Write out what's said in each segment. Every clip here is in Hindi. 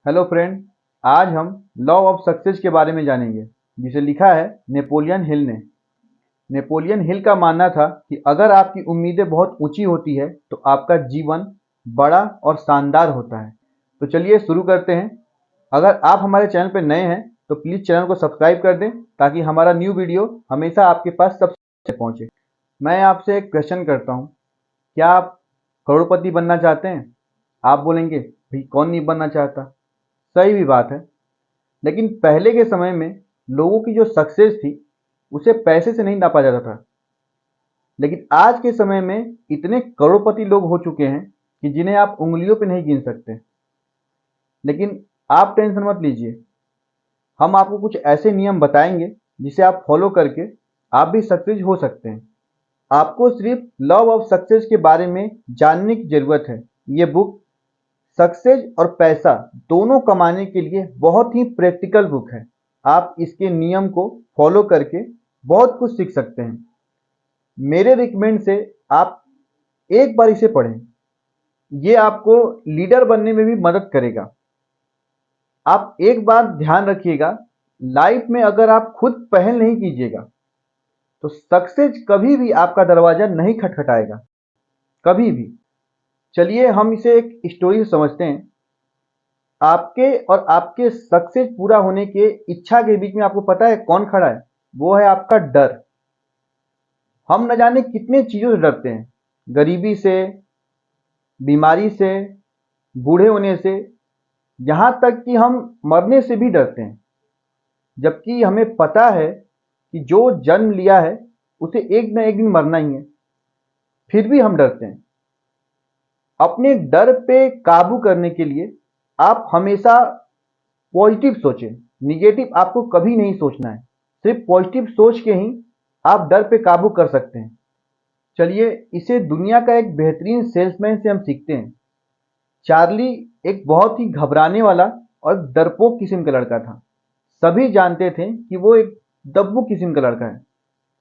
Hello friend. आज हम लॉ ऑफ सक्सेस के बारे में जानेंगे, जिसे लिखा है नेपोलियन हिल ने। नेपोलियन हिल का मानना था कि अगर आपकी उम्मीदें बहुत ऊंची होती है तो आपका जीवन बड़ा और शानदार होता है। तो चलिए शुरू करते हैं। अगर आप हमारे चैनल पर नए हैं तो प्लीज़ चैनल को सब्सक्राइब कर दें ताकि हमारा न्यू वीडियो हमेशा आपके पास सबसे पहले पहुंचे। मैं आपसे एक क्वेश्चन करता हूं, क्या आप करोड़पति बनना चाहते हैं? आप बोलेंगे भाई कौन नहीं बनना चाहता। सही भी बात है, लेकिन पहले के समय में लोगों की जो सक्सेस थी उसे पैसे से नहीं नापा जाता था। लेकिन आज के समय में इतने करोड़पति लोग हो चुके हैं कि जिन्हें आप उंगलियों पे नहीं गिन सकते। लेकिन आप टेंशन मत लीजिए, हम आपको कुछ ऐसे नियम बताएंगे जिसे आप फॉलो करके आप भी सक्सेस हो सकते हैं। आपको सिर्फ लॉ ऑफ सक्सेस के बारे में जानने की ज़रूरत है। ये बुक सक्सेस और पैसा दोनों कमाने के लिए बहुत ही प्रैक्टिकल बुक है। आप इसके नियम को फॉलो करके बहुत कुछ सीख सकते हैं। मेरे रिकमेंड से आप एक बार इसे पढ़ें। ये आपको लीडर बनने में भी मदद करेगा। आप एक बात ध्यान रखिएगा, लाइफ में अगर आप खुद पहल नहीं कीजिएगा तो सक्सेस कभी भी आपका दरवाजा नहीं खटखटाएगा, कभी भी। चलिए हम इसे एक स्टोरी से समझते हैं। आपके और आपके सक्सेस पूरा होने के इच्छा के बीच में आपको पता है कौन खड़ा है? वो है आपका डर। हम न जाने कितने चीज़ों से डरते हैं, गरीबी से, बीमारी से, बूढ़े होने से, यहाँ तक कि हम मरने से भी डरते हैं। जबकि हमें पता है कि जो जन्म लिया है उसे एक न एक दिन मरना ही है, फिर भी हम डरते हैं। अपने डर पे काबू करने के लिए आप हमेशा पॉजिटिव सोचें। निगेटिव आपको कभी नहीं सोचना है। सिर्फ पॉजिटिव सोच के ही आप डर पे काबू कर सकते हैं। चलिए इसे दुनिया का एक बेहतरीन सेल्समैन से हम सीखते हैं। चार्ली एक बहुत ही घबराने वाला और डरपोक किस्म का लड़का था। सभी जानते थे कि वो एक दब्बू किस्म का लड़का है।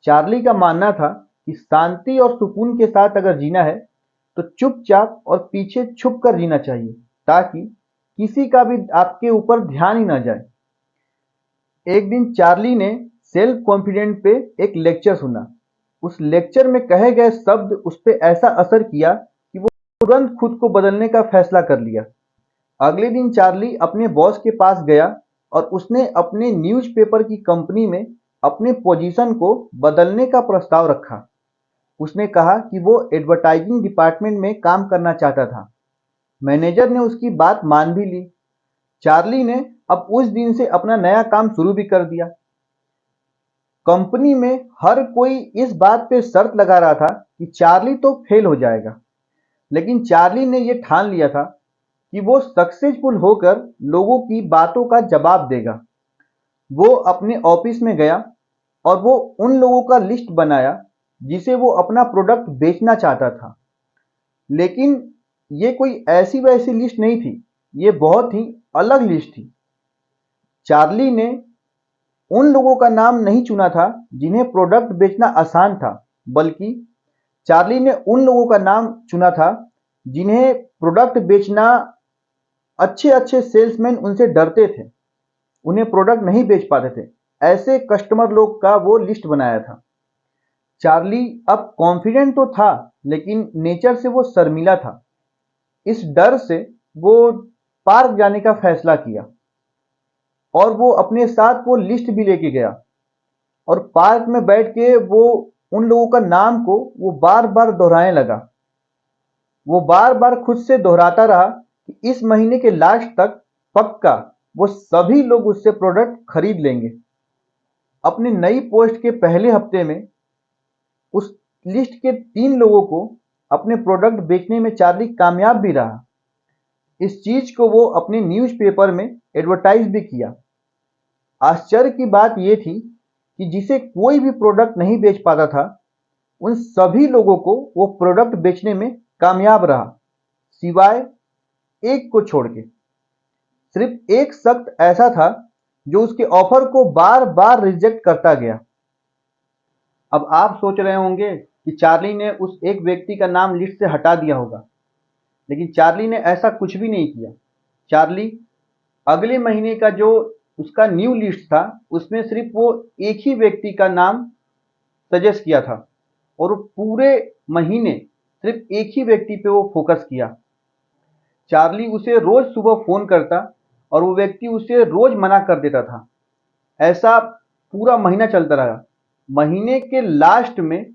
चार्ली का मानना था कि शांति और सुकून के साथ अगर जीना है तो चुपचाप और पीछे छुप कर जीना चाहिए, ताकि किसी का भी आपके ऊपर ध्यान ही ना जाए। एक दिन चार्ली ने सेल्फ कॉन्फिडेंट पे एक लेक्चर सुना। उस लेक्चर में कहे गए शब्द उस पे ऐसा असर किया कि वो तुरंत खुद को बदलने का फैसला कर लिया। अगले दिन चार्ली अपने बॉस के पास गया और उसने अपने न्यूज़पेपर की कंपनी में अपने पोजीशन को बदलने का प्रस्ताव रखा। उसने कहा कि वो एडवर्टाइजिंग डिपार्टमेंट में काम करना चाहता था। मैनेजर ने उसकी बात मान भी ली। चार्ली ने अब उस दिन से अपना नया काम शुरू भी कर दिया। कंपनी में हर कोई इस बात पे शर्त लगा रहा था कि चार्ली तो फेल हो जाएगा, लेकिन चार्ली ने यह ठान लिया था कि वो सक्सेसफुल होकर लोगों की बातों का जवाब देगा। वो अपने ऑफिस में गया और वो उन लोगों का लिस्ट बनाया जिसे वो अपना प्रोडक्ट बेचना चाहता था। लेकिन ये कोई ऐसी वैसी लिस्ट नहीं थी, ये बहुत ही अलग लिस्ट थी। चार्ली ने उन लोगों का नाम नहीं चुना था जिन्हें प्रोडक्ट बेचना आसान था, बल्कि चार्ली ने उन लोगों का नाम चुना था जिन्हें प्रोडक्ट बेचना अच्छे अच्छे सेल्समैन उनसे डरते थे, उन्हें प्रोडक्ट नहीं बेच पाते थे। ऐसे कस्टमर लोग का वो लिस्ट बनाया था। चार्ली अब कॉन्फिडेंट तो था, लेकिन नेचर से वो शर्मीला था। इस डर से वो पार्क जाने का फैसला किया और वो अपने साथ वो लिस्ट भी लेके गया। और पार्क में बैठ के वो उन लोगों का नाम को वो बार बार दोहराने लगा। वो बार बार खुद से दोहराता रहा कि इस महीने के लास्ट तक पक्का वो सभी लोग उससे प्रोडक्ट खरीद लेंगे। अपनी नई पोस्ट के पहले हफ्ते में उस लिस्ट के 3 लोगों को अपने प्रोडक्ट बेचने में चार्ली कामयाब भी रहा। इस चीज को वो अपने न्यूज़पेपर में एडवर्टाइज भी किया। आश्चर्य की बात यह थी कि जिसे कोई भी प्रोडक्ट नहीं बेच पाता था, उन सभी लोगों को वो प्रोडक्ट बेचने में कामयाब रहा, सिवाय एक को छोड़ के। सिर्फ एक शख्स ऐसा था जो उसके ऑफर को बार बार रिजेक्ट करता गया। अब आप सोच रहे होंगे कि चार्ली ने उस एक व्यक्ति का नाम लिस्ट से हटा दिया होगा, लेकिन चार्ली ने ऐसा कुछ भी नहीं किया। चार्ली अगले महीने का जो उसका न्यू लिस्ट था उसमें सिर्फ वो एक ही व्यक्ति का नाम सजेस्ट किया था और वो पूरे महीने सिर्फ एक ही व्यक्ति पे वो फोकस किया। चार्ली उसे रोज सुबह फोन करता और वो व्यक्ति उसे रोज मना कर देता था। ऐसा पूरा महीना चलता रहा। महीने के लास्ट में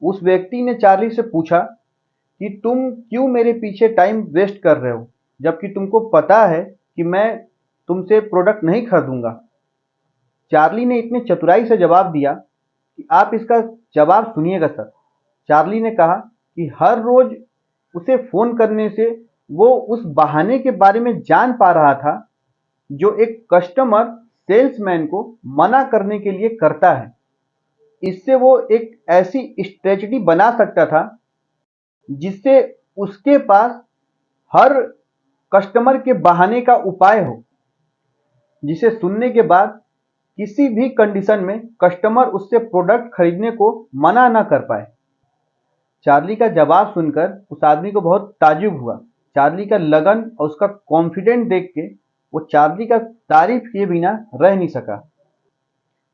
उस व्यक्ति ने चार्ली से पूछा कि तुम क्यों मेरे पीछे टाइम वेस्ट कर रहे हो, जबकि तुमको पता है कि मैं तुमसे प्रोडक्ट नहीं खरीदूंगा। चार्ली ने इतने चतुराई से जवाब दिया कि आप इसका जवाब सुनिएगा सर। चार्ली ने कहा कि हर रोज उसे फोन करने से वो उस बहाने के बारे में जान पा रहा था जो एक कस्टमर सेल्समैन को मना करने के लिए करता है। इससे वो एक ऐसी स्ट्रेटजी बना सकता था जिससे उसके पास हर कस्टमर के बहाने का उपाय हो, जिसे सुनने के बाद किसी भी कंडीशन में कस्टमर उससे प्रोडक्ट खरीदने को मना ना कर पाए। चार्ली का जवाब सुनकर उस आदमी को बहुत ताज्जुब हुआ। चार्ली का लगन और उसका कॉन्फिडेंट देख के वो चार्ली का तारीफ किए बिना रह नहीं सका।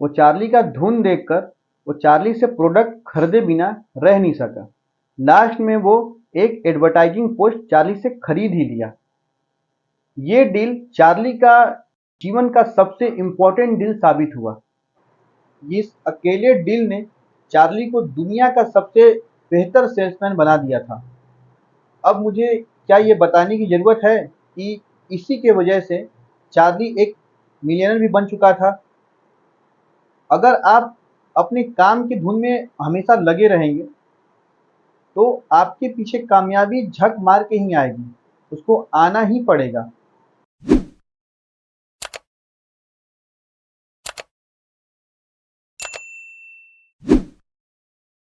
वो चार्ली का धुन देखकर वो चार्ली से प्रोडक्ट खरीदे बिना रह नहीं सका। लास्ट में वो एक एडवर्टाइजिंग पोस्ट चार्ली से खरीद ही लिया। ये डील चार्ली का जीवन का सबसे इम्पोर्टेंट डील साबित हुआ। इस अकेले डील ने चार्ली को दुनिया का सबसे बेहतर सेल्समैन बना दिया था। अब मुझे क्या ये बताने की ज़रूरत है कि इसी के वजह से चार्ली एक मिलियनर भी बन चुका था। अगर आप अपने काम की धुन में हमेशा लगे रहेंगे तो आपके पीछे कामयाबी झक मार के ही आएगी, उसको आना ही पड़ेगा।